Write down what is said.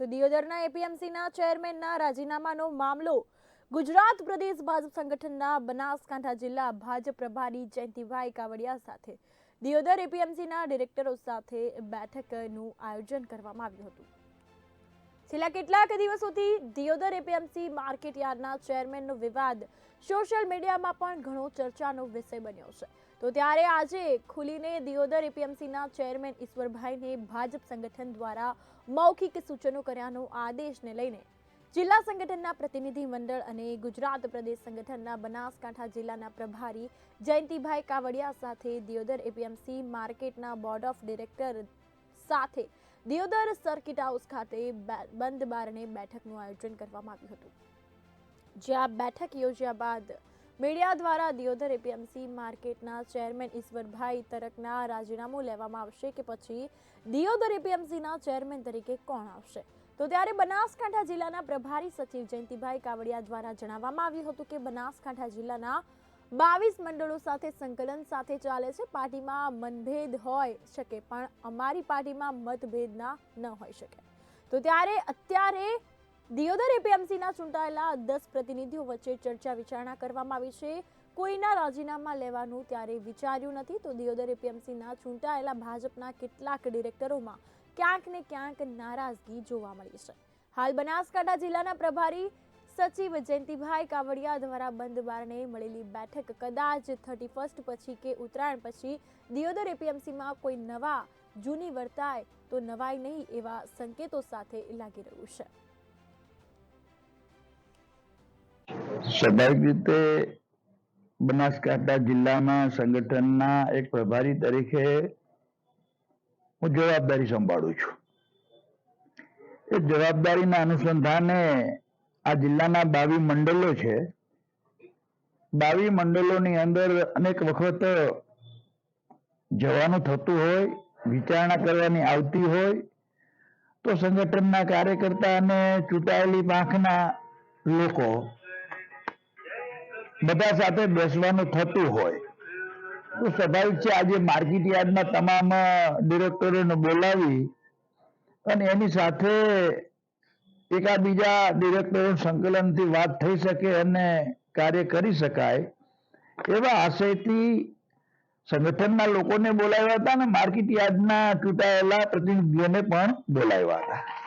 તો દિયોદરના એપીએમસીના ચેરમેનના રાજીનામાનો મામલો ગુજરાત પ્રદેશ ભાજપ સંગઠનના બનાસકાંઠા જિલ્લા ભાજપ પ્રભારી જયંતિભાઈ કાવડિયા સાથે દિયોદર એપીએમસીના ડિરેક્ટરો સાથે બેઠકનું આયોજન કરવામાં આવ્યું હતું। છેલ્લા કેટલાક દિવસોથી દિયોદર એપીએમસી માર્કેટ યાર્ડના ચેરમેનનો વિવાદ સોશિયલ મીડિયામાં પણ ઘણો ચર્ચાનો વિષય બન્યો છે। તો ત્યારે આજે ખુલીને દિયોદર એપીએમસીના ચેરમેન ઈશ્વરભાઈને ભાજપ સંગઠન દ્વારા મૌખિક સૂચનો કર્યાનો આદેશને લઈને જિલ્લા સંગઠનના પ્રતિનિધિ મંડળ અને ગુજરાત પ્રદેશ સંગઠનના બનાસકાંઠા જિલ્લાના પ્રભારી જયંતિભાઈ કાવડિયા સાથે દિયોદર એપીએમસી માર્કેટના બોર્ડ ઓફ ડિરેક્ટર સાથે દિયોદર સર્કિટ હાઉસ ખાતે બંધ બારણે બેઠકનું આયોજન કરવામાં આવ્યું હતું। જ્યાં બેઠક યોજ્યા બાદ મીડિયા દ્વારા દિયોદર એપીએમસી માર્કેટના ચેરમેન ઈશ્વરભાઈ તરકના રાજીનામું લેવામાં આવશે કે પછી દિયોદર એપીએમસીના ચેરમેન તરીકે કોણ આવશે। તો ત્યારે બનાસકાંઠા જિલ્લાના પ્રભારી સચિવ જયંતિભાઈ કાવડિયા દ્વારા જણાવવામાં આવ્યું હતું કે બનાસકાંઠા જિલ્લાના 22 મંડળો સાથે સંકલન સાથે ચાલે છે। પાર્ટીમાં મનભેદ હોય શકે પણ અમારી પાર્ટીમાં મતભેદ ન હોઈ શકે। તો ત્યારે અત્યારે દિયોદર એપીએમસીના ચૂંટાયેલા 10 પ્રતિનિધિઓ વચ્ચે ચર્ચા વિચારણા કરવામાં આવી છે। કોઈના રાજીનામા લેવાનું ત્યારે વિચાર્યું નથી। તો દિયોદર એપીએમસીના ચૂંટાયેલા ભાજપના કેટલાક ડિરેક્ટરોમાં ક્યાંક ને ક્યાંક નારાજગી જોવા મળી છે। હાલ બનાસકાંઠા જિલ્લાના પ્રભારી સચિવ જયંતિભાઈ કાવડિયા દ્વારા બંધ બારણે મળેલી બેઠક કદાચ 31 પછી કે ઉત્તરાયણ પછી દિયોદર એપીએમસીમાં કોઈ નવા જૂની વર્તાય તો નવાઈ નહીં એવા સંકેતો સાથે લાગી રહ્યું છે। સ્વાભાવિક રીતે બનાસકાંઠા જિલ્લાના સંગઠનના એક પ્રભારી તરીકે હું જવાબદારી સંભાળું છું। એ જવાબદારીના અનુસંધાને આ જિલ્લાના 22 મંડળો છે। 22 મંડળોની અંદર અનેક વખત જવાનું થતું હોય, વિચારણા કરવાની આવતી હોય તો સંગઠનના કાર્યકર્તા અને ચૂંટાયેલી પાંખના લોકો બધા સાથે બેસવાનું થતું હોય તો સ્વાભાવિક છે આજે માર્કેટ યાર્ડના તમામ ડિરેક્ટરોને બોલાવી અને એની સાથે એકાબીજા ડિરેક્ટરો સંકલનથી વાત થઈ શકે અને કાર્ય કરી શકાય એવા આશયથી સંગઠનના લોકોને બોલાવ્યા હતા અને માર્કેટ યાર્ડના ચૂંટાયેલા પ્રતિનિધિઓને પણ બોલાવ્યા હતા।